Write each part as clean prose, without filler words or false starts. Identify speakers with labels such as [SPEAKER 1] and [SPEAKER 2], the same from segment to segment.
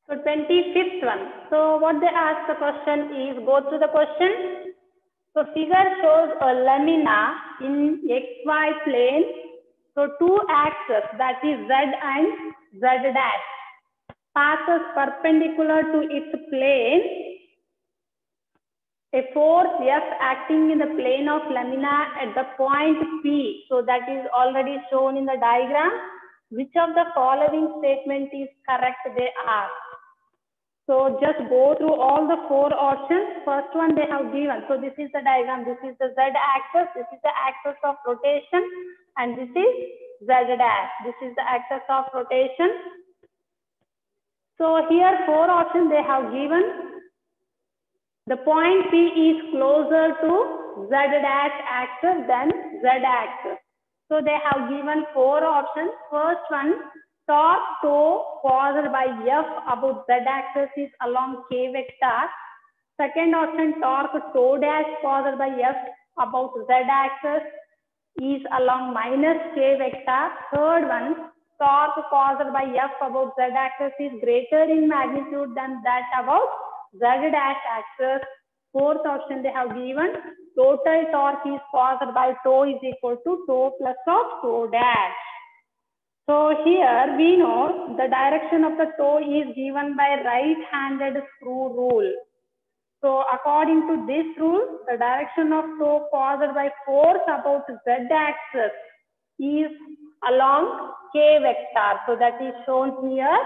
[SPEAKER 1] So 25th one. So what they ask the question is, go through the question. So figure shows a lamina in XY plane. So two axes, that is Z and Z dash, passes perpendicular to its plane. A force F acting in the plane of lamina at the point P. So that is already shown in the diagram. Which of the following statement is correct? They are. So just go through all the four options. First one they have given. So this is the diagram. This is the Z axis. This is the axis of rotation. And this is Z dash. This is the axis of rotation. So here four options they have given. The point P is closer to Z dash axis than Z axis. So they have given four options. First one, torque toe caused by F about Z axis is along K vector. Second option, torque toe dash caused by F about Z axis is along minus K vector. Third one, torque caused by F about Z axis is greater in magnitude than that about Z dash axis. Fourth option they have given, total torque is caused by toe is equal to toe plus of toe dash. So here we know the direction of the toe is given by right-handed screw rule. So according to this rule, the direction of toe caused by force about Z axis is along K vector. So that is shown here.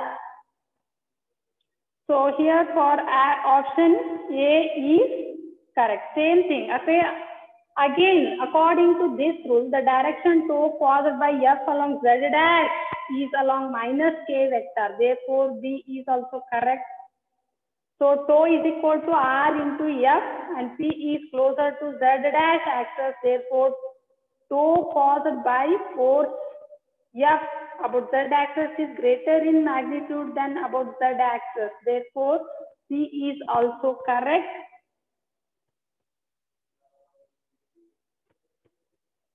[SPEAKER 1] So here for option A is correct. Same thing. Okay. Again, according to this rule, the direction toe caused by F along Z dash is along minus K vector. Therefore, B is also correct. So toe is equal to R into F and P is closer to Z dash axis. Therefore, toe caused by force F about Z axis is greater in magnitude than about Z axis. Therefore, C is also correct.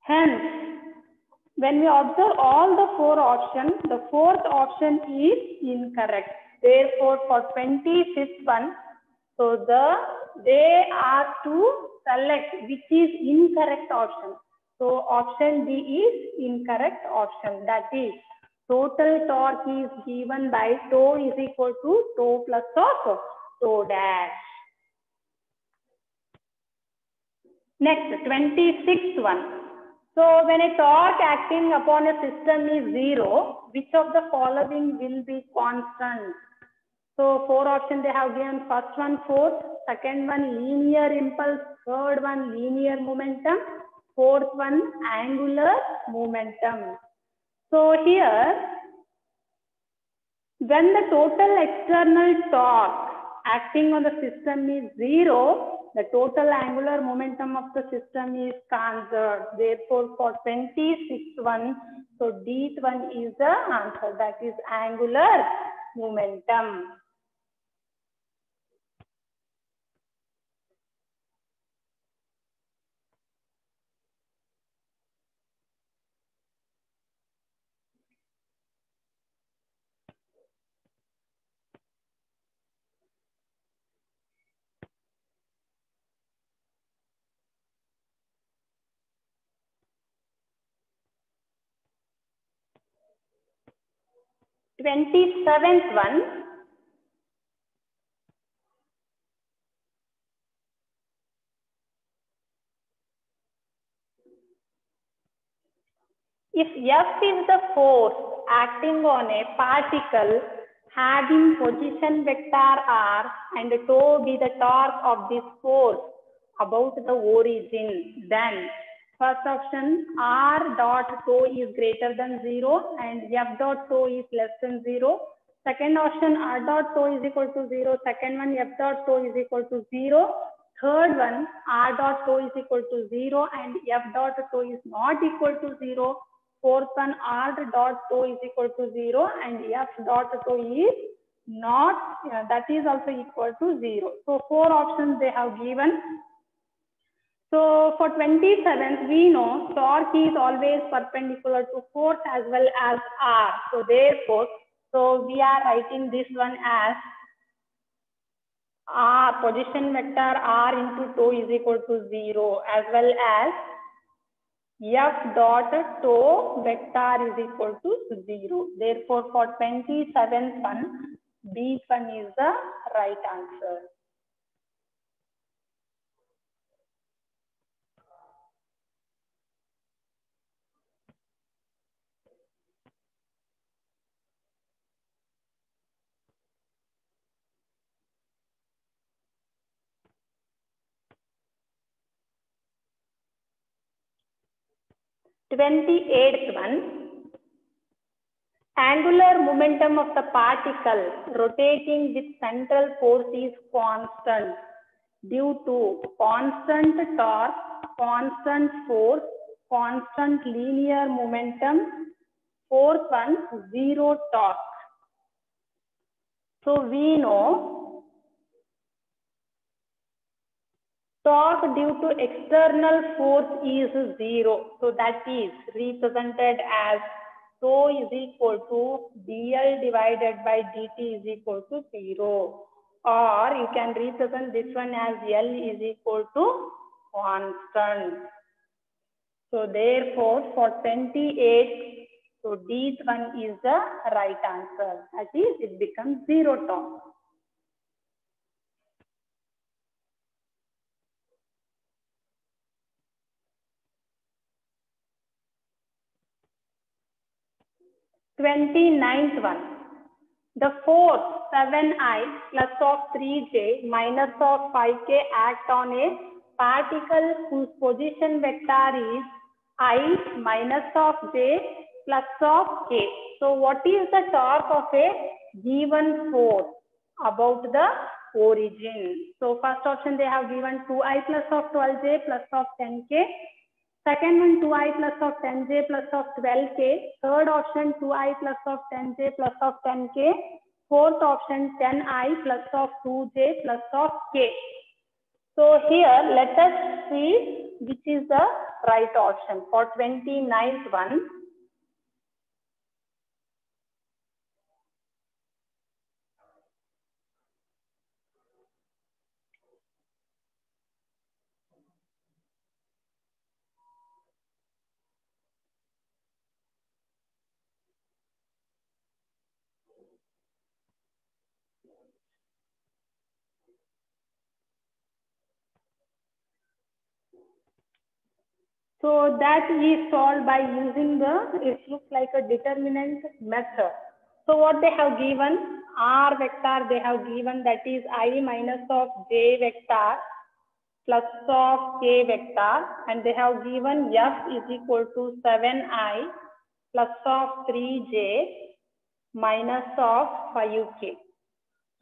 [SPEAKER 1] Hence, when we observe all the four options, the fourth option is incorrect. Therefore, for 25th one, so they are to select which is incorrect option. So option D is incorrect option. That is, total torque is given by toe is equal to toe plus of toe dash. Next, 26th one. So when a torque acting upon a system is zero, which of the following will be constant? So four options they have given. First one force, second one linear impulse, third one linear momentum, fourth one angular momentum. So here, when the total external torque acting on the system is zero, the total angular momentum of the system is conserved. Therefore, for 26th one, so D one is the answer. That is angular momentum. Twenty-seventh one. If F is the force acting on a particle having position vector r and tau be the torque of this force about the origin, then first option r dot tau is greater than 0 and F dot tau is less than 0. Second option r dot tau is equal to 0. Second one F dot tau is equal to 0. Third one r dot tau is equal to 0 and F dot tau is not equal to 0. Fourth one r dot tau is equal to 0 and F dot tau is not, that is also equal to 0. So four options they have given. So for 27th, we know torque is always perpendicular to force as well as R. So therefore, So we are writing this one as R, position vector R into tau is equal to 0, as well as F dot tau vector is equal to 0. Therefore, for 27th one, B one is the right answer. Twenty-eighth one. Angular momentum of the particle rotating with central force is constant due to constant torque, constant force, constant linear momentum. Fourth one, zero torque. So we know torque due to external force is 0. So that is represented as tau is equal to dl divided by dt is equal to 0. Or you can represent this one as L is equal to constant. So therefore, for 28, so D one is the right answer. That is, it becomes zero torque. Twenty-ninth one. The force 7I plus of 3j minus of 5k act on a particle whose position vector is I minus of j plus of k. So what is the torque of a given force about the origin? So first option they have given 2I plus of 12j plus of 10k. Second one 2I plus of 10j plus of 12k. Third option 2I plus of 10j plus of 10k. Fourth option 10I plus of 2j plus of k. So here let us see which is the right option for 29th one. So that is solved by using it looks like a determinant method. So what they have given, R vector they have given, that is I minus of j vector plus of k vector, and they have given F is equal to 7I plus of 3j minus of 5k.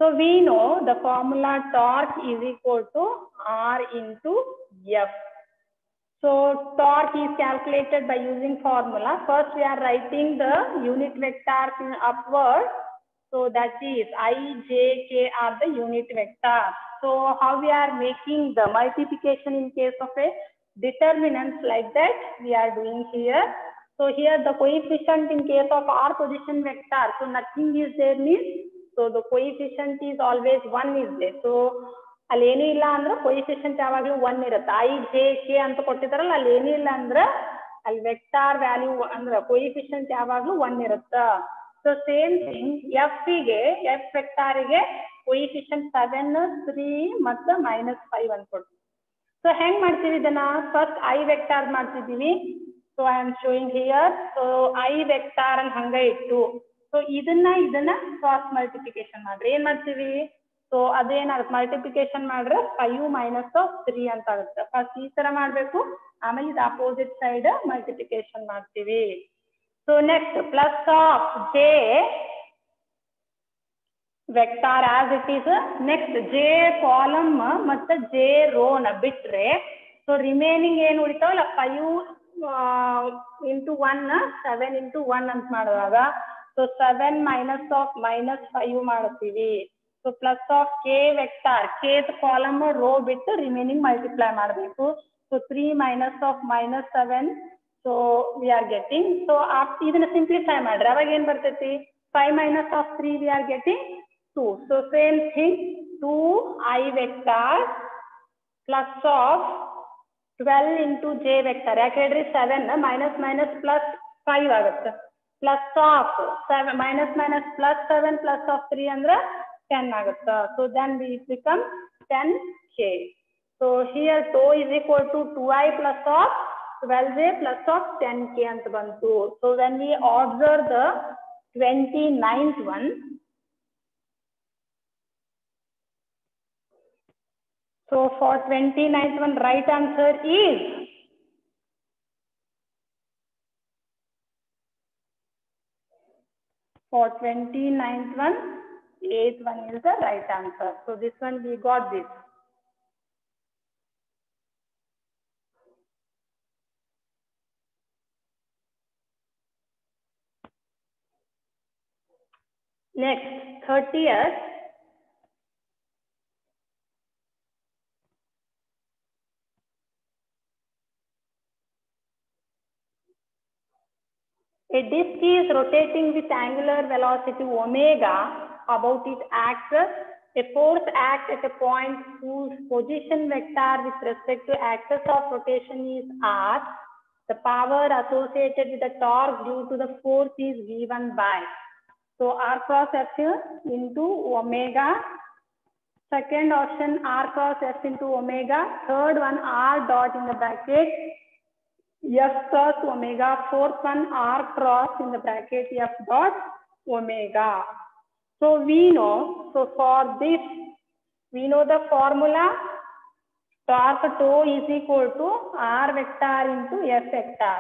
[SPEAKER 1] So we know the formula torque is equal to R into F. So torque is calculated by using formula. First we are writing the unit vectors in upward. So that is I, J, K are the unit vectors. So how we are making the multiplication in case of a determinants like that we are doing here. So here the coefficient in case of R position vector. So nothing is there means. So the coefficient is always 1 is there. So ಅಲ್ಲಿ ಏನೂ ಇಲ್ಲ ಅಂದ್ರೆ coefficient ಯಾವಾಗಲೂ 1 ಇರುತ್ತೆ. I, J, K ಅಂತ ಕೊಟ್ಟಿದ್ದಾರಲ್ಲ ಅಲ್ಲಿ ಏನೂ ಇಲ್ಲ ಅಂದ್ರೆ ಅಲ್ಲಿ ವೆಕ್ಟಾರ್ ವ್ಯಾಲ್ಯೂ ಅಂದ್ರೆ ಕೋಎಫಿಷಿಯಂಟ್ ಯಾವಾಗಲೂ 1 ಇರುತ್ತೆ. ಸೊ ಸೇಮ್ ಥಿಂಗ್ ಎಫ್ ಗೆ ಎಫ್ ವೆಕ್ಟಾರಿಗೆ ಕೋಎಫಿಷಿಯಂಟ್ 7, 3 ಮತ್ತು -5 ಅಂತ ಕೊಡ್ತೀವಿ. ಸೊ ಹೆಂಗ್ ಮಾಡ್ತೀವಿ ಇದನ್ನ ಫಸ್ಟ್ ಐ ವೆಕ್ಟಾರ್ ಮಾಡ್ತಿದ್ದೀವಿ. So I am showing here. So I vector ಅಂತ ಹಂಗ ಇಟ್ಟು ಸೊ ಇದನ್ನ ಕ್ರಾಸ್ ಮಲ್ಟಿಪ್ಲಿಕೇಶನ್ ಮಾಡ್ರಿ ಏನ್ ಮಾಡ್ತೀವಿ. ಸೊ ಅದೇನಾಗುತ್ತೆ ಮಲ್ಟಿಪ್ಲಿಕೇಶನ್ ಮಾಡ್ರೆ 5 ಮೈನಸ್ 3 ಅಂತ ಆಗುತ್ತೆ. ಫಸ್ಟ್ ಈ ತರ ಮಾಡ್ಬೇಕು, ಆಮೇಲೆ ಇದು ಅಪೋಸಿಟ್ ಸೈಡ್ ಮಲ್ಟಿಪ್ಲಿಕೇಶನ್ ಮಾಡ್ತೀವಿ. So next plus of J vector as it is. Next J column ಮತ್ತೆ ಜೆ ರೋನ ಬಿಟ್ರೆ ಸೊ ರಿಮೈನಿಂಗ್ ಏನು ಉಳಿತಾವಲ್ಲ 5 into 1 7 into 1 ಅಂತ ಮಾಡುವಾಗ ಸೊ 7 ಮೈನಸ್ ಆಫ್ -5 ಮಾಡ್ತೀವಿ. So plus of K vector kth column row ಬಿಟ್ಟು remaining multiply ಮಾಡಬೇಕು. So 3 minus of -7 so we are getting. So ಇದನ್ನ simplify ಮಾಡ್ರಿ ಅವಾಗ ಏನ್ ಬರ್ತೈತಿ 5 minus of 3 we are getting 2. So same thing, 2i vector plus of 12 into j vector. Yakadri 7 minus minus plus 5 agutte. Plus of 7 minus minus plus 7 plus of 3 andre 10 agutte. So then we become 10k. So here tau is equal to 2i plus of 12j plus of 10k anta bantu. So when we observe the 29th one, so for 29th one, right answer is for 29th one, 8th one is the right answer. So this one we got this. Next, 30th. A disk is rotating with angular velocity omega about its axis. A force acts at a point whose position vector with respect to axis of rotation is r. The power associated with the torque due to the force is V1 by. So r cross f into omega. Second option r cross f into omega. Third one r dot in the bracket f cross omega. Fourth one r cross in the bracket f dot omega. So we know, so for this, we know the formula, torque tau is equal to r vector into f vector.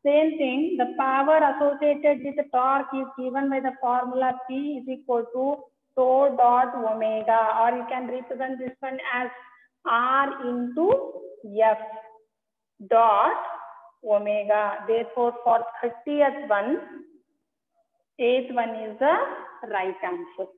[SPEAKER 1] Same thing, the power associated with the torque is given by the formula P is equal to tau dot omega, or you can represent this one as r into f dot omega. Therefore, for 30th one, 8th one is the right answer.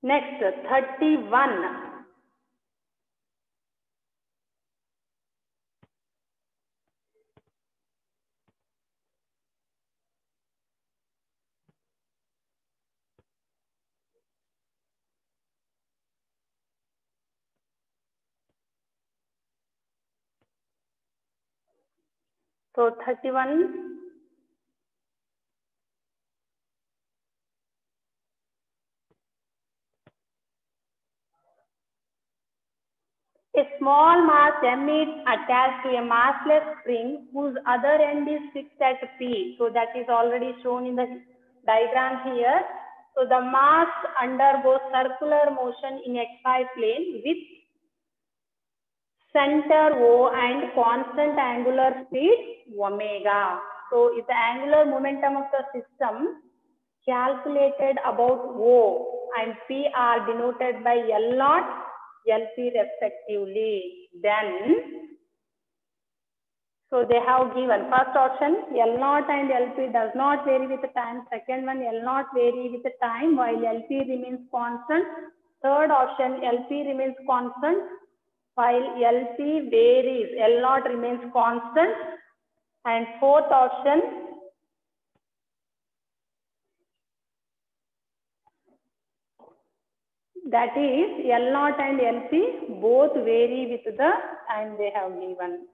[SPEAKER 1] Next, 31. So 31. A small mass m is attached to a massless spring whose other end is fixed at P. So that is already shown in the diagram here. So the mass undergoes circular motion in xy plane with center O and constant angular speed omega. So if the angular momentum of the system calculated about O and P are denoted by L0, LP respectively, then so they have given first option L0 and LP does not vary with the time. Second one L0 vary with the time while LP remains constant. Third option LP remains constant while LP varies. L0 remains constant. And fourth option that is L0 and LP both vary with the time they have given.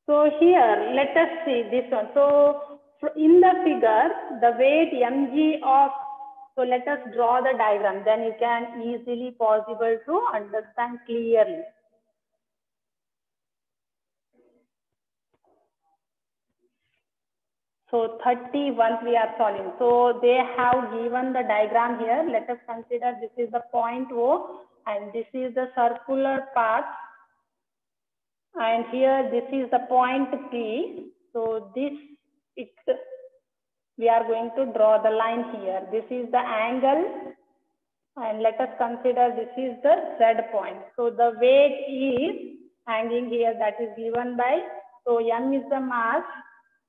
[SPEAKER 1] So here, let us see this one. So in the figure, the weight mg of, so let us draw the diagram, then you can easily possible to understand clearly. So 31 we are solving. So they have given the diagram here. Let us consider this is the point O and this is the circular path. And here this is the point P. So this, we are going to draw the line here. This is the angle And let us consider this is the Z point. So the weight is hanging here, that is given by, so M is the mass,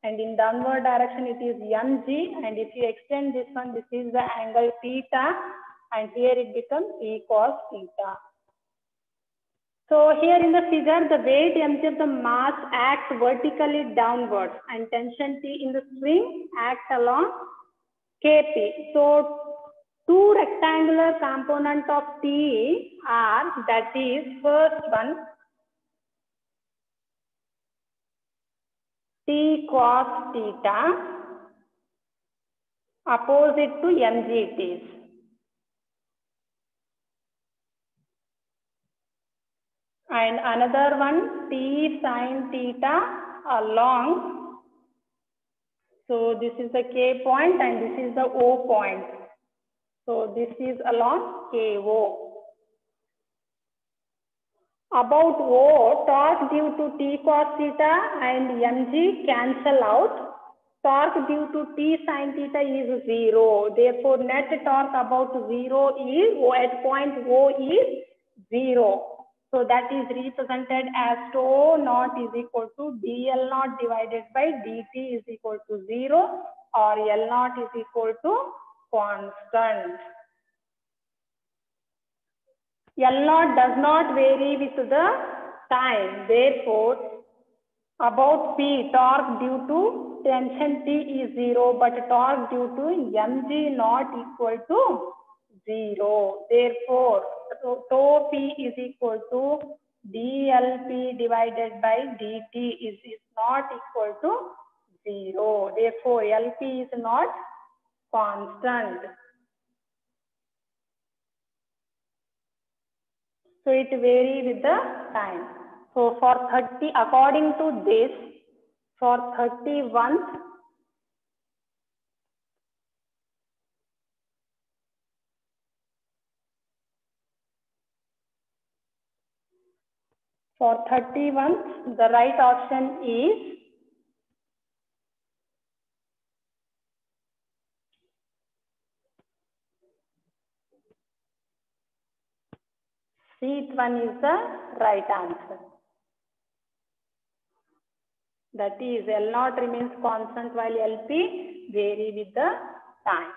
[SPEAKER 1] and in downward direction it is mg, and if you extend this one, this is the angle theta, and here it becomes E cos theta. So here in the figure, the weight mg of the mass acts vertically downwards, and tension T in the spring acts along Kp. So two rectangular components of T are, that is, first one T cos theta, opposite to mg it is. And another one T sin theta along, so this is the K point and this is the O point. So this is along KO. About O, torque due to T cos theta and mg cancel out. Torque due to T sin theta is 0. Therefore, net torque about 0 is, at point O is 0. So that is represented as tau naught is equal to dl naught divided by dt is equal to 0, or L naught is equal to constant. L naught does not vary with the time. Therefore, about P, torque due to tension T is 0, but torque due to mg not equal to 0. Therefore, tau P is equal to dLP divided by dt is not equal to 0. Therefore, LP is not constant. So it varies with the time. So for 30, according to this, for 31th, the right option is C. One is the right answer. That is, L naught remains constant while LP vary with the time.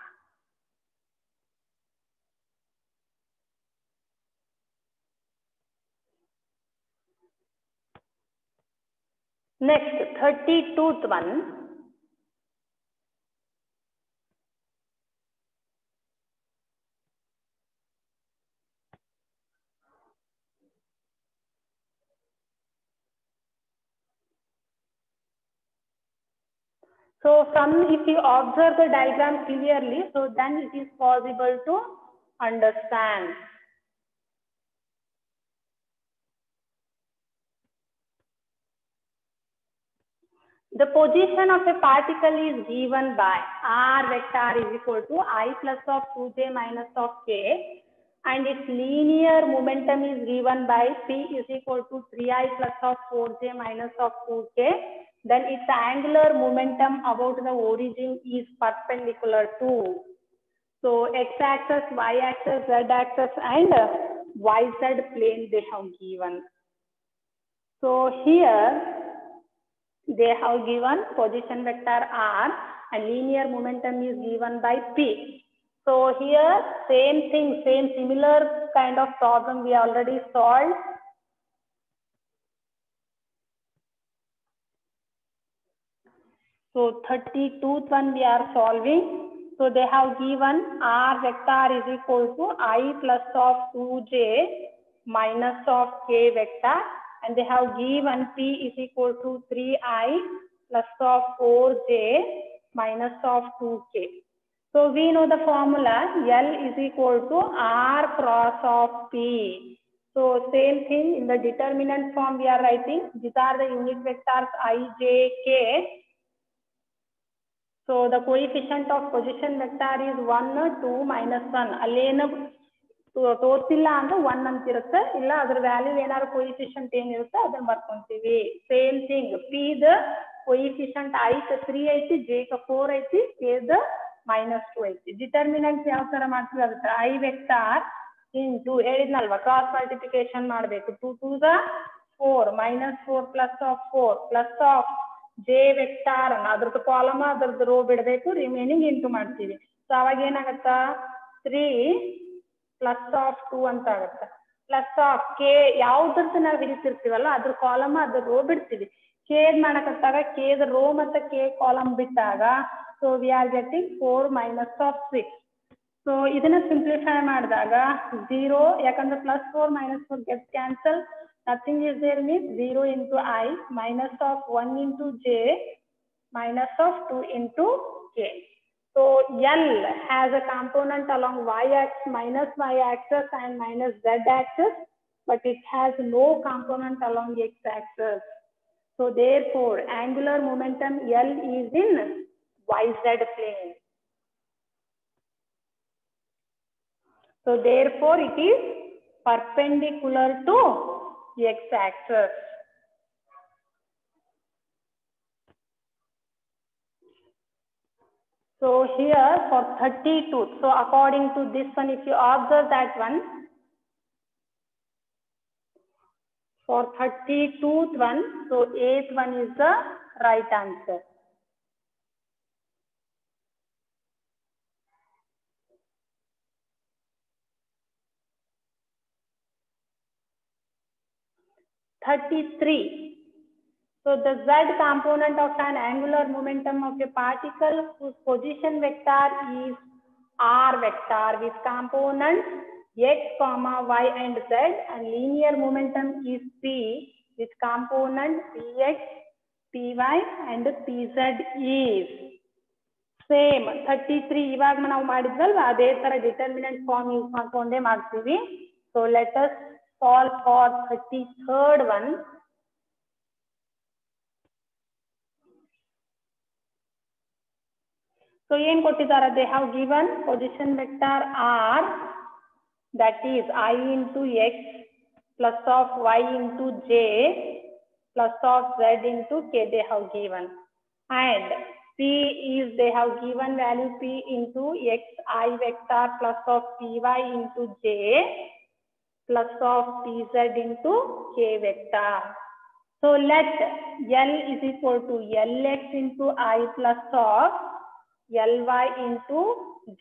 [SPEAKER 1] Next, 32th one. So if you observe the diagram clearly, so then it is possible to understand. The position of a particle is given by r vector is equal to I plus of 2j minus of k, and its linear momentum is given by P is equal to 3I plus of 4j minus of 2k. Then its angular momentum about the origin is perpendicular to. So x-axis, y-axis, z-axis, and yz plane they have given. So here they have given position vector r and linear momentum is given by P. So here same thing, similar kind of problem we already solved. So 32th one we are solving. So they have given r vector is equal to I plus of 2j minus of k vector, and they have given P is equal to 3I plus of 4j minus of 2k. So we know the formula L is equal to R cross of P. So same thing in the determinant form we are writing. These are the unit vectors I, J, K. So the coefficient of position vector is 1, 2, minus 1. Allena ತೋರಿಸಿಲ್ಲ ಅಂದ್ರೆ 1 ಅಂತ ಇರುತ್ತೆ, ಇಲ್ಲ ಅದರ value ಏನಾದ್ರು coefficient ಏನಿರುತ್ತೆ ಅದನ್ನ ಬರ್ಕೊಂತೀವಿ. Same thing P the coefficient I ಕ 3 ಐತಿ, J ಕ 4 ಐತಿ, K ದ -2 ಐತಿ. ಡಿಟರ್ಮಿನೆಂಟ್ ಯಾವ ತರ ಮಾಡ್ತೀವಿ ಅದಕ್ಕೆ I ವೆಕ್ಟಾರ್ ಇಂಟು ಹೇಳಿದ್ನಲ್ವಾ ಕ್ರಾಸ್ ಮಲ್ಟಿಪ್ಲಿಕೇಶನ್ ಮಾಡಬೇಕು. 2 to the 4 -4 plus of 4 plus of j vector ಅದ್ರದ್ದು ಕಾಲಮ್ ಅದ್ರದ್ದು ರೋ ಬಿಡಬೇಕು, ರಿಮೈನಿಂಗ್ ಇಂಟು ಮಾಡ್ತೀವಿ. ಸೊ ಅವಾಗ ಏನಾಗತ್ತ 3 plus of 2 ಅಂತ ಆಗತ್ತ. ಪ್ಲಸ್ ಆಫ್ ಕೆ ಯಾವ್ದ್ರದ್ದು ನಾವು ಹಿಡಿತಿರ್ತೀವಲ್ಲ ಅದ್ರ ಕಾಲಮ್ ಅದ್ರ ರೋ ಬಿಡ್ತೀವಿ. ಕೇದ್ ಮಾಡಕತ್ತಾಗ ಕೇದ್ ರೋ ಮತ್ತೆ ಕೆ ಕಾಲಮ್ ಬಿಟ್ಟಾಗ so we are getting 4 minus of 6. So ಇದನ್ನ ಸಿಂಪ್ಲಿಫೈ ಮಾಡಿದಾಗ 0, ಯಾಕಂದ್ರೆ +4 -4 get cancel, nothing is there means 0 into I minus of 1 into j minus of 2 into k. So L has a component along y-axis, minus y-axis and minus z-axis, but it has no component along x-axis. So therefore, angular momentum L is in yz plane. So therefore, it is perpendicular to x-axis. So here for 32, so according to this one, if you observe that one, for 32th one, so 8th one is the right answer. (33). So the z component of an angular momentum of a particle whose position vector is r vector with components x, y and z, and linear momentum is p with component px, py and pz is same. 33 ಇವಾಗ ನಾವು ಮಾಡಿದ್ವಲ್ವಾ ಅದೇ ತರ determinant form use ಮಾಡ್ಕೊಂಡೇ ಮಾಡ್ತೀವಿ. So let us solve for 33rd one. So ಏನು ಕೊಟ್ಟಿದ್ದಾರೆ? They have given position vector r, that is I into x plus of y into j plus of z into k they have given, and p is they have given value p into x I vector plus of py into j plus of pz into k vector. So let L is equal to Lx into I plus of Ly into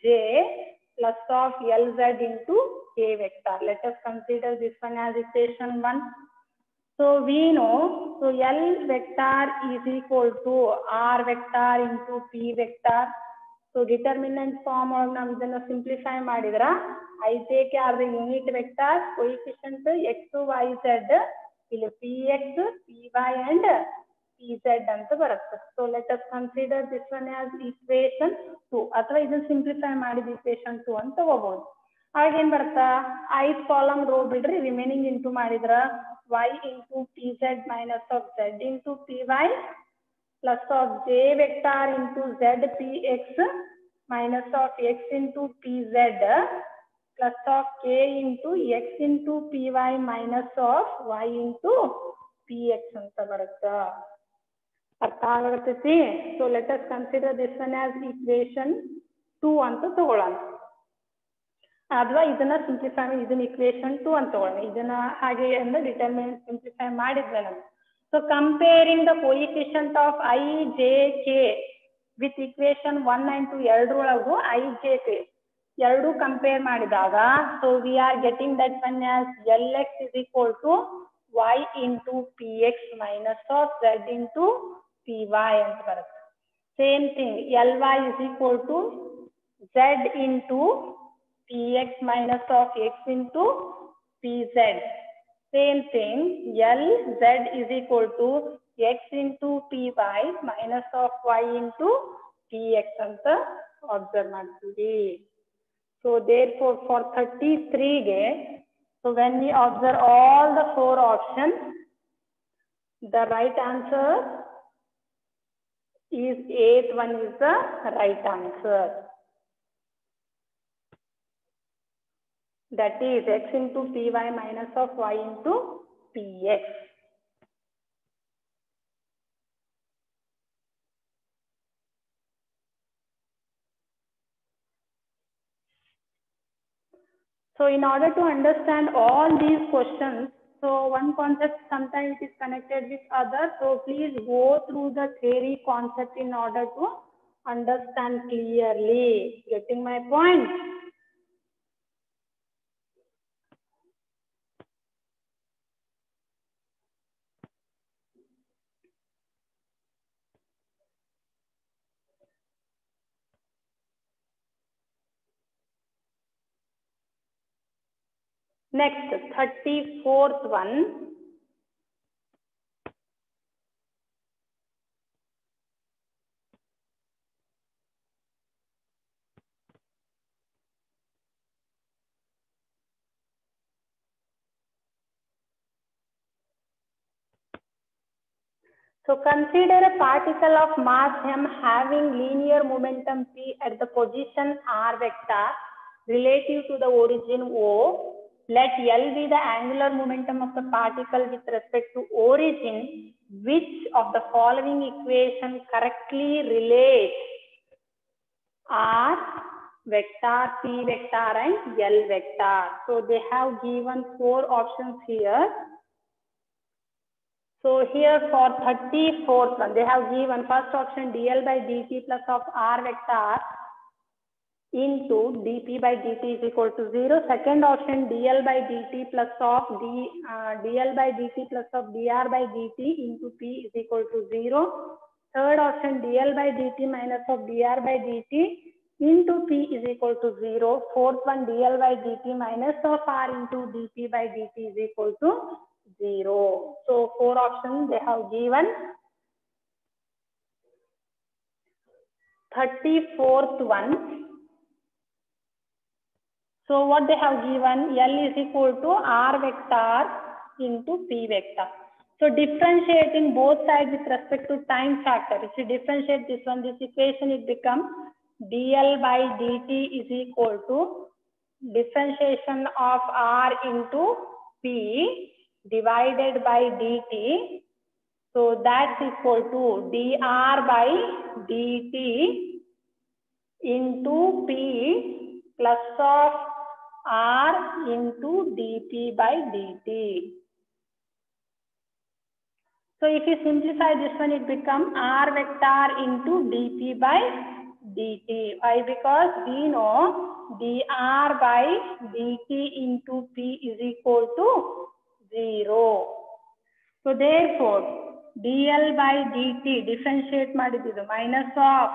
[SPEAKER 1] j plus of Lz into k vector. Let us consider this one as equation 1. So we know, so L vector is equal to R vector into P vector. So determinant form of ನಾವು ಇದನ್ನ simplify ಮಾಡಿದ್ರ I take are the unit vector, coefficient x, y, z, ಇಲ್ಲಿ px, py and pz ಅಂತ ಬರುತ್ತೆ. So let us consider this one as equation 2, ಅಥವಾ ಇದನ್ನ simplify ಮಾಡಿದ equation 2 ಅಂತ ತಗೋಬಹುದು. ಆಗ ಏನ್ ಬರುತ್ತಾ ith ಕಾಲಮ್ ರೋ ಬಿಡ್ರಿ, ರಿಮೈನಿಂಗ್ ಇಂಟು ಮಾಡಿದ್ರ y into pz minus of z into py plus of j vector into z px minus of x into pz plus of k into x into py minus of y into px ಅಂತ ಬರುತ್ತಾ. ಅರ್ಥ ಆಗತೈತಿ? So let us consider this one as equation 2 ಅಂತ ತಗೊಳ್ಳೋಣ. ಅಥವಾ ಇದನ್ನ simplify ಇದನ್ನ equation 2 ಅಂತ ತಗೊಳ್ಳೋಣ. ಇದನ್ನ ಹಾಗೆ ಅಂದ್ರೆ ಡಿಟರ್ಮಿನೆಂಟ್ ಸಿಂಪ್ಲಿಫೈ ಮಾಡಿದ್ವಿ ನಾವು. So comparing the coefficient of I, J, K with equation 1 and 2 ಎರಡರೊಳಗೂ I, J, K ಎರಡು ಕಂಪೇರ್ ಮಾಡಿದಾಗ so we are getting that one as Lx is equal to y into px minus of z into py ಅಂತ ಬರುತ್ತೆ. Same thing Ly is equal to z into px minus of x into pz. Same thing Lz is equal to x into py minus of y into px ಅಂತ observe ಮಾಡ್ತೀವಿ. So therefore for 33 ಗೆ so when we observe all the 4 options, the right answer is 8th one is the right answer. That is x into py minus of y into px. So in order to understand all these questions, so one concept sometimes is connected with other. So please go through the theory concept in order to understand clearly. Getting my point? Next, 34th one. So consider a particle of mass m having linear momentum p at the position r vector relative to the origin O. Let L be the angular momentum of the particle with respect to origin. Which of the following equation correctly relates R vector, P vector and L vector? So they have given 4 options here. So here for 34th one, they have given first option dl by dt plus of r vector into dp by dt is equal to 0. Second option dl by dt plus of dl by dt plus of dr by dt into p is equal to 0. Third option dl by dt minus of dr by dt into p is equal to 0. Fourth one dl by dt minus of r into dp by dt is equal to 0. So 4 options they have given. 34th one. So what they have given, L is equal to R vector into P vector. So differentiating both sides with respect to time factor. If you differentiate this one, this equation, it becomes dl by dt is equal to differentiation of R into P divided by dt. So that's equal to dr by dt into P plus of R into dP by dt. So if you simplify this one, it becomes R vector into dP by dt. Why? Because we know dr by dt into P is equal to 0. So therefore, dl by dt differentiate ಮಾಡಿದ್ದು minus of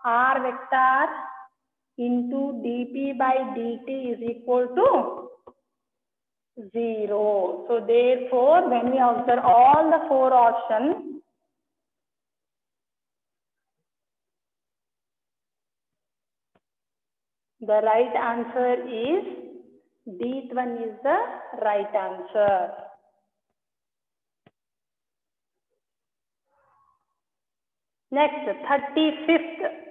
[SPEAKER 1] R vector into dp by dt is equal to 0. So therefore, when we observe all the 4 options, the right answer is D one is the right answer. Next, 35th.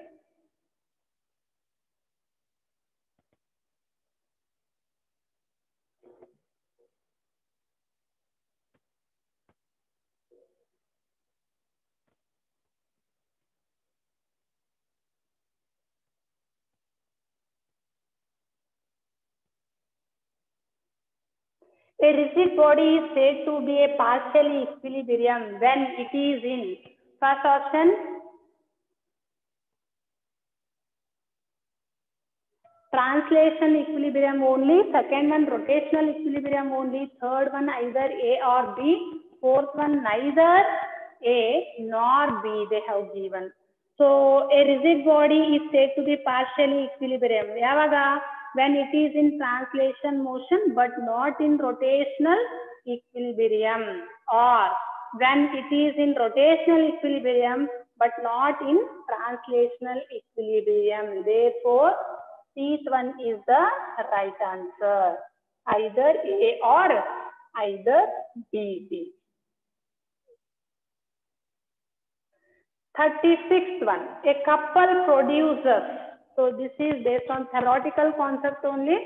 [SPEAKER 1] A rigid body is said to be a partially equilibrium when it is in first option translation equilibrium only, second one rotational equilibrium only, third one either A or B, fourth one neither A nor B they have given. So a rigid body is said to be partially equilibrium. Yavaga? When it is in translation motion but not in rotational equilibrium, or when it is in rotational equilibrium but not in translational equilibrium. Therefore, this one is the right answer. Either A or either B. 36th one. A couple produces. So this is based on theoretical concept only.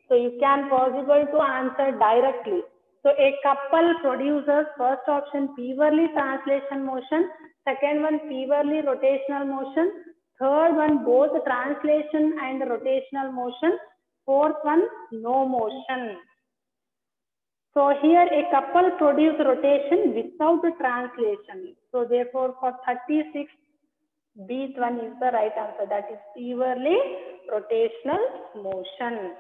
[SPEAKER 1] So you can possible to answer directly. So a couple produces first option purely translation motion, second one purely rotational motion, third one both translation and rotational motion, Fourth one, no motion. So here a couple produce rotation without translation. So therefore for 36, B one is the right answer. That is purely rotational motion.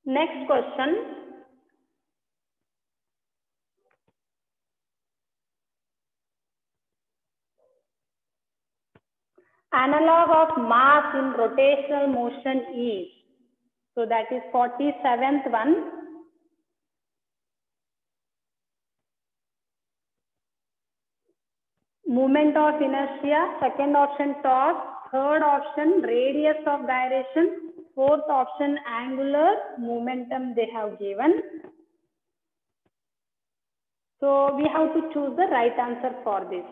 [SPEAKER 1] Next question. Analog of mass in rotational motion is. So that is 47th one. Moment of inertia. Second option torque. Third option radius of gyration. Fourth option angular momentum they have given. So we have to choose the right answer for this.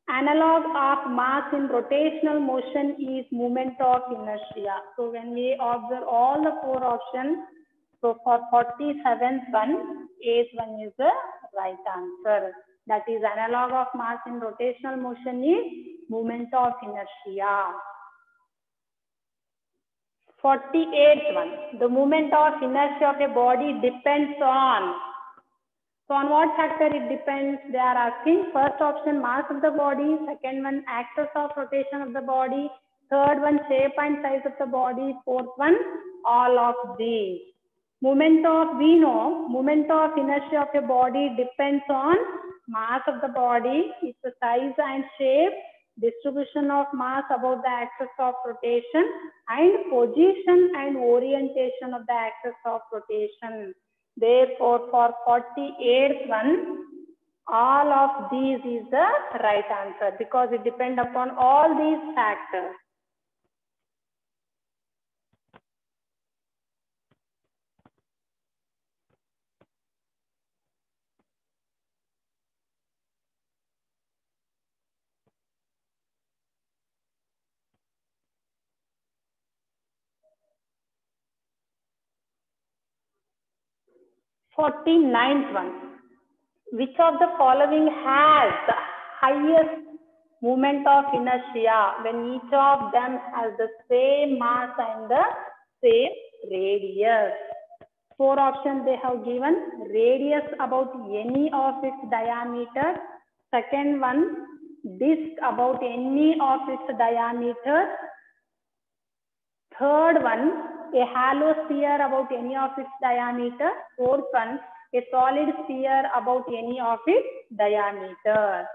[SPEAKER 1] Analog of mass in rotational motion is moment of inertia. So when we observe all the four options, so for 47th one, 8th one is the right answer. That is analog of mass in rotational motion is moment of inertia. 48th one, the moment of inertia of a body depends on. So on what factor it depends? They are asking. First option, mass of the body. Second one, axis of rotation of the body. Third one, shape and size of the body. Fourth one, all of these. We know moment of inertia of a body depends on mass of the body, its size and shape, distribution of mass about the axis of rotation, and position and orientation of the axis of rotation. Therefore, for 48th one, all of these is the right answer because it depends upon all these factors. Forty-ninth one. Which of the following has the highest moment of inertia when each of them has the same mass and the same radius? Four options they have given. Radius about any of its diameter. Second one, disk about any of its diameter. Third one, a hollow sphere about any of its diameter. Fourth one, a solid sphere about any of its diameter.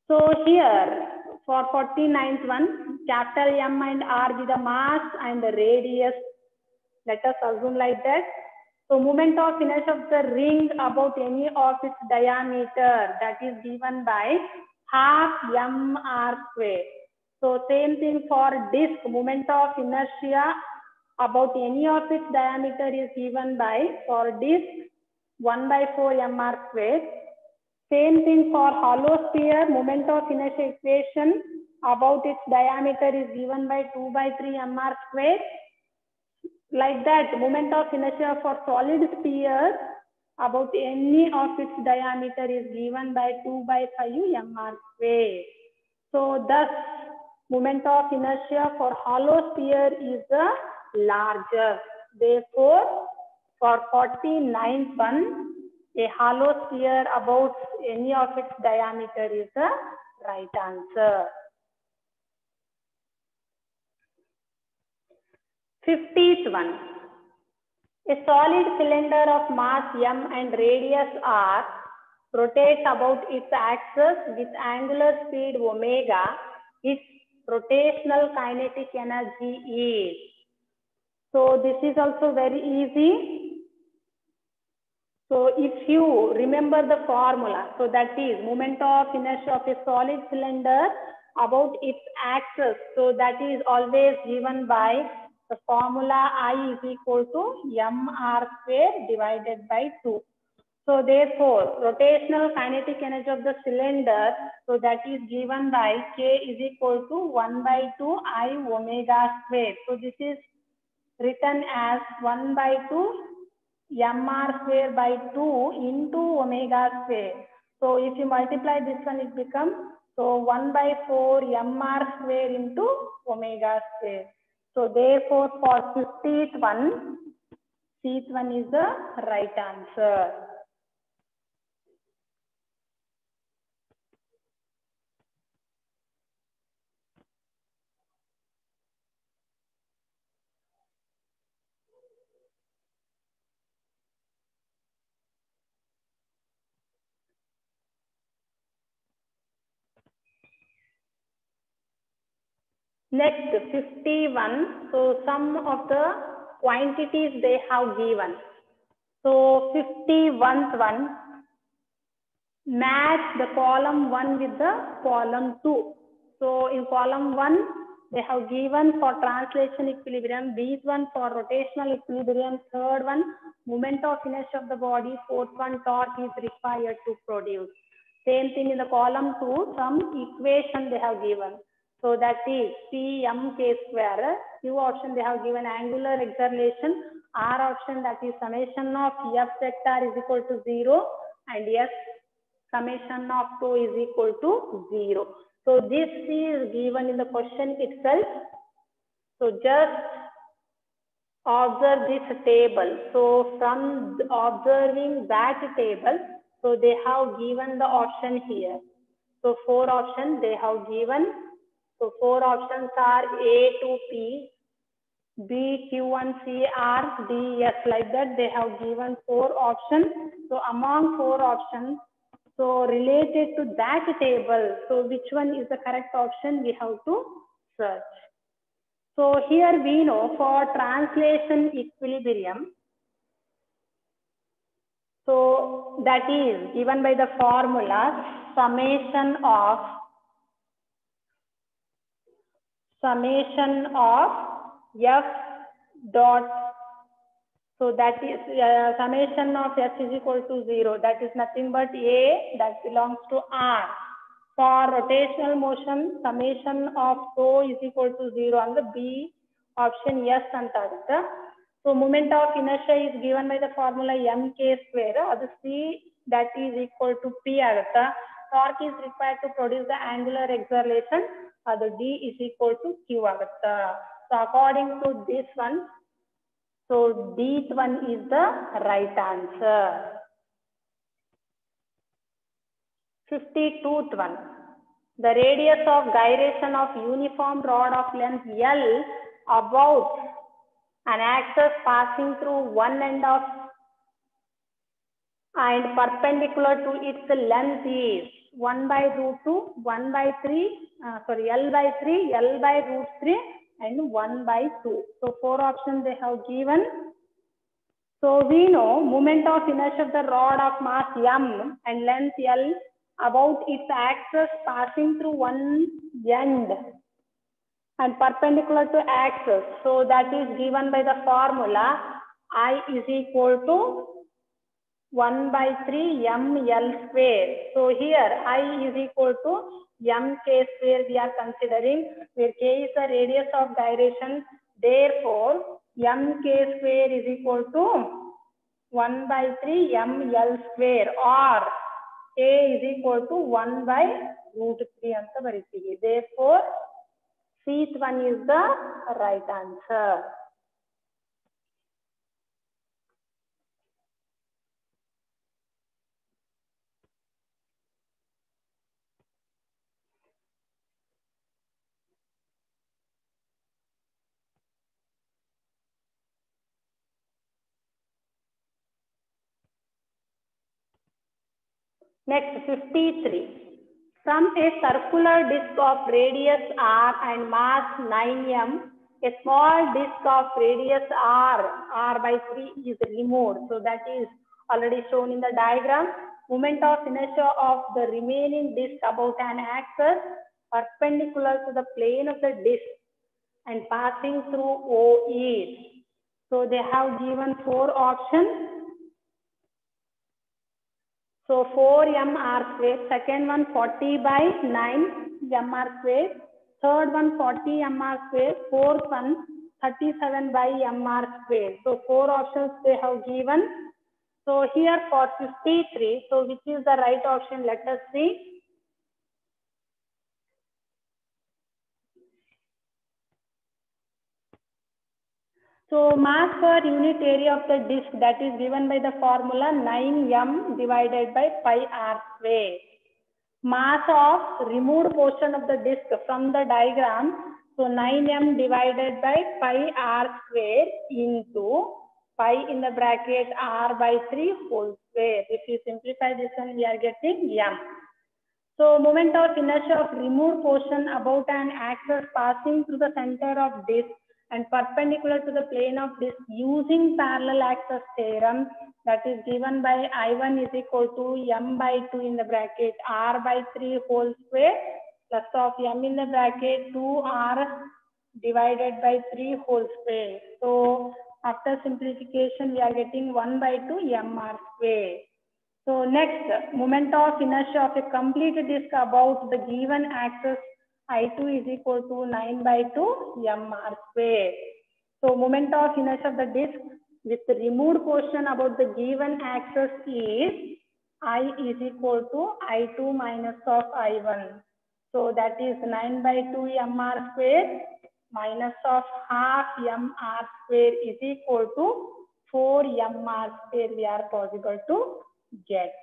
[SPEAKER 1] So here for 49th one, capital M and R be the mass and the radius. Let us assume like that. So moment of inertia of the ring about any of its diameter, that is given by half mr square. So same thing for disk, moment of inertia about any of its diameter is given by, for disk, 1/4 mr square. Same thing for hollow sphere, moment of inertia equation about its diameter is given by 2/3 mr square. Like that, moment of inertia for solid sphere about any of its diameter is given by 2/5 mr square. So thus, moment of inertia for hollow sphere is the larger. Therefore, for 49th one, A hollow sphere about any of its diameter is the right answer. 50th one. A solid cylinder of mass m and radius r rotates about its axis with angular speed omega. Its rotational kinetic energy is. So this is also very easy. So if you remember the formula, so that is moment of inertia of a solid cylinder about its axis. So that is always given by the formula I is equal to mr square divided by 2. So therefore, rotational kinetic energy of the cylinder, so that is given by K is equal to 1 by 2 I omega square. So this is written as 1 by 2 mr square by 2 into omega square. So if you multiply this one, it becomes so 1 by 4 mr square into omega square. So therefore, for 50th one, C one is the right answer. Next, 51. So some of the quantities they have given. So 51st one, match the column 1 with the column 2. So in column 1, they have given for translation equilibrium, these one for rotational equilibrium, third one, moment of inertia of the body, fourth one, torque is required to produce. Same thing in the column 2, some equation they have given. So that is Pmk square. Q option they have given angular acceleration. R option that is summation of F vector is equal to 0 and S summation of tau is equal to 0. So this is given in the question itself. So just observe this table. So from observing that table, so they have given the option here. So 4 options they have given. So 4 options are A to P, B, Q1, C, R, D, S, like that. They have given 4 options. So among 4 options, so related to that table, so which one is the correct option we have to search. So here we know for translation equilibrium, so that is given by the formula summation of F dot, so that is summation of S is equal to 0. That is nothing but A that belongs to R. For rotational motion, summation of tau is equal to 0 and the B option yes anta. So moment of inertia is given by the formula mk square. That C that is equal to P agata. Torque is required to produce the angular acceleration. The D is equal to Q agata. So according to this one, so D one is the right answer. 52th one. The radius of gyration of uniform rod of length L about an axis passing through one end of and perpendicular to its length is 1 by root 2, 1 by 3, L by 3, L by root 3 and 1 by 2. So 4 options they have given. So we know moment of inertia of the rod of mass M and length L about its axis passing through one end and perpendicular to axis. So that is given by the formula I is equal to 1 by 3 ml square. So here I is equal to mk square we are considering, where k is the radius of gyration. Therefore, mk square is equal to 1 by 3 ml square or k is equal to 1 by root 3 anta baritige. Therefore, C one is the right answer. Next, 53. From a circular disk of radius r and mass 9m, a small disk of radius r by 3 is removed. So that is already shown in the diagram. Moment of inertia of the remaining disk about an axis perpendicular to the plane of the disk and passing through OE. So they have given 4 options. So 4 m r square, second one 40 by 9 m r square, third one 40 m r square, fourth one 37 by m r square. So 4 options they have given. So here for 53, so which is the right option? Let us see. So mass per unit area of the disk, that is given by the formula 9m divided by pi r square. Mass of removed portion of the disk from the diagram, so 9m divided by pi r square into pi in the bracket r by 3 whole square. If you simplify this one, we are getting m. So moment of inertia of removed portion about an axis passing through the center of disk and perpendicular to the plane of disk using parallel axis theorem, that is given by I1 is equal to m by 2 in the bracket r by 3 whole square plus of m in the bracket 2r divided by 3 whole square. So after simplification, we are getting 1 by 2 mr square. So next, moment of inertia of a complete disk about the given axis I2 is equal to 9 by 2 mr square. So moment of inertia of the disk with the removed portion about the given axis is I is equal to I2 minus of I1. So that is 9 by 2 mr square minus of half mr square is equal to 4 mr square we are possible to get.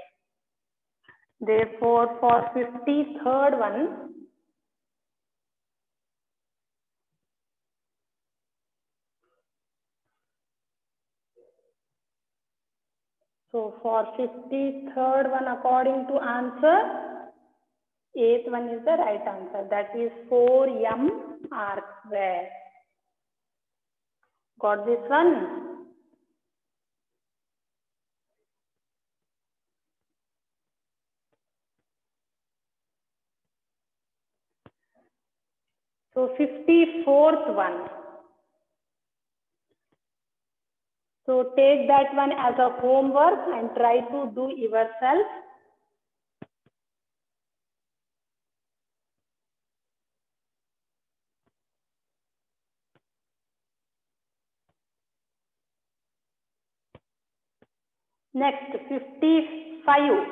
[SPEAKER 1] Therefore, for 53rd one, so for 53rd one, according to answer, 8th one is the right answer. That is 4mr square. Got this one? So 54th one. So take that one as a homework and try to do yourself. Next, 55.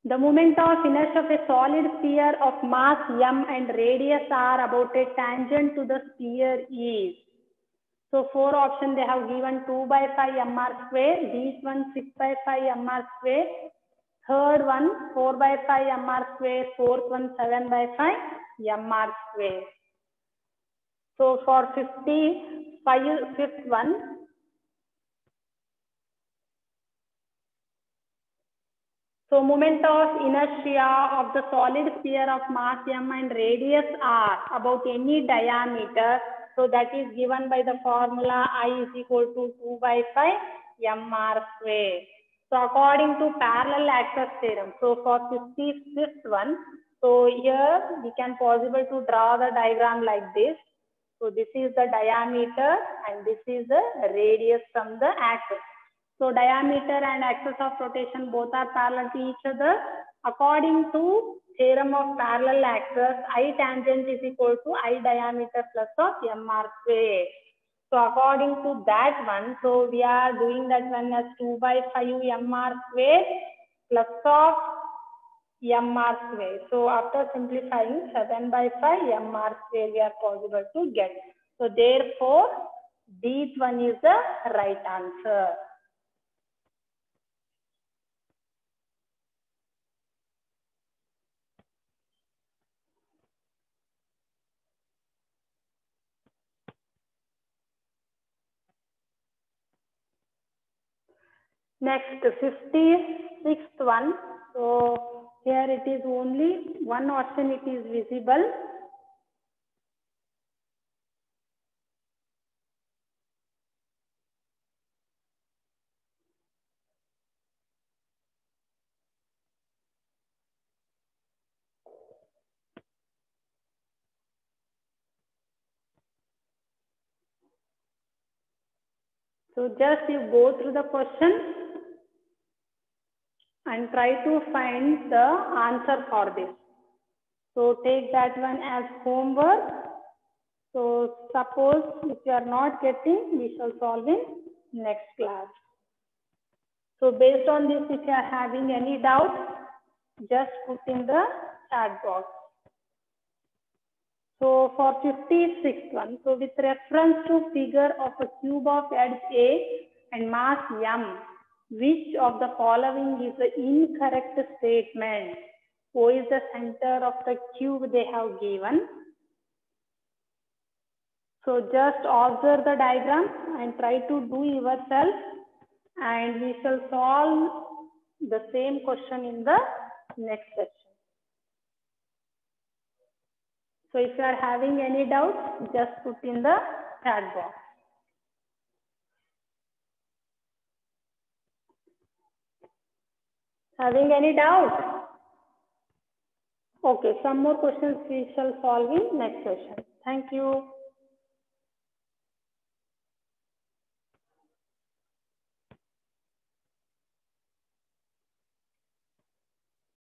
[SPEAKER 1] The moment of inertia of a solid sphere of mass m and radius r about a tangent to the sphere is. So 4 options they have given 2 by 5 mr square, this one 6 by 5 mr square, third one 4 by 5 mr square, fourth one 7 by 5 mr square. So for 55th one, so moment of inertia of the solid sphere of mass m and radius r about any diameter. So that is given by the formula I is equal to 2 by 5 mr square. So according to parallel axis theorem, so for 55th one, so here we can possible to draw the diagram like this. So this is the diameter and this is the radius from the axis. So diameter and axis of rotation both are parallel to each other. According to theorem of parallel axis, I tangent is equal to I diameter plus of mr square. So according to that one, so we are doing that one as 2 by 5 mr square plus of mr square. So after simplifying 7 by 5 mr square we are possible to get. So therefore, this one is the right answer. Next, 56th one. So here it is only one option it is visible. So just you go through the question and try to find the answer for this. So take that one as homework. So suppose if you are not getting, we shall solve in next class. So based on this, if you are having any doubt, just put in the chat box. So for 56th one, so with reference to figure of a cube of edge A and mass M, which of the following is the incorrect statement? O is the center of the cube they have given. So just observe the diagram and try to do yourself, and we shall solve the same question in the next session. So if you are having any doubts, just put in the chat box. Having any doubt? Okay, some more questions we shall solve in next session. Thank you.